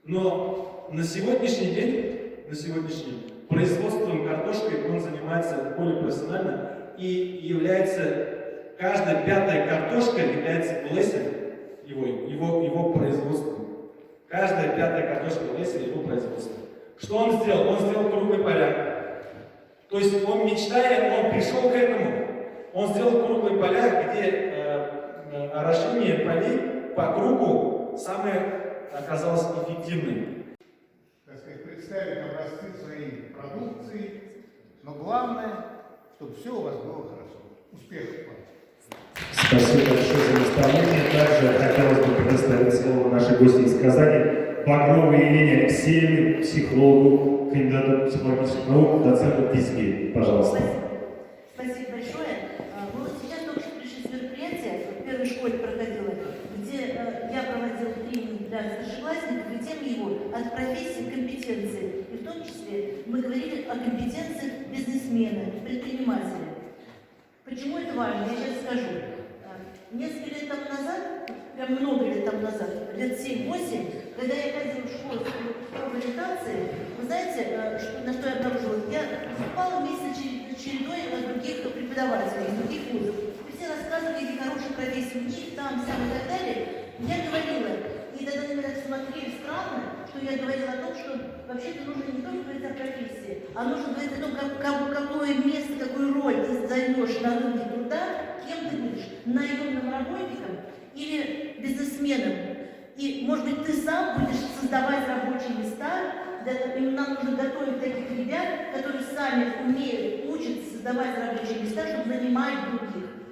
Но на сегодняшний день производством картошкой он занимается более профессионально и является, каждая пятая картошка является в Лесе его производством. Каждая пятая картошка в Лесе его производством. Что он сделал? Он сделал круглые поля. То есть он, мечтая, он пришел к этому. Он сделал круглые поля, где орошение полей по кругу самое оказалось эффективным. Так сказать, представить образцы своей продукции, но главное, чтобы все у вас было хорошо. Успехов вам! Спасибо большое за наставление. Также хотелось бы предоставить слово нашей гости из Казани, Багровой Елене Алексеевне, психологу, кандидату психологических наук, доценту ПИСГИ. Пожалуйста. Спасибо большое. Мы вот сейчас только что пришли с мероприятия, в первой школе проходила, где я проводила тренинг для старшеклассников, и тема его «От профессии к компетенции». И в том числе мы говорили о компетенциях бизнесмена, предпринимателя. Почему это важно? Я сейчас скажу. Несколько лет тому назад, прям много лет тому назад, лет 7-8, когда я ходила в школу по ориентации, вы знаете, на что я обнаружила? Я выступала вместе с чередой других преподавателей, других вузов. И все рассказывали, какие хорошие профессии у них, там, сам и так далее. Я говорила, и тогда на меня смотрели странно, что я говорила о том, что вообще-то нужно не только говорить о профессии, а нужно говорить о том, какое место, какую роль ты займешь на рынке труда, кем ты будешь, наемным работником или бизнесменом. И, может быть, ты сам будешь создавать рабочие места. Нам нужно готовить таких ребят, которые сами умеют, учатся создавать рабочие места, чтобы нанимать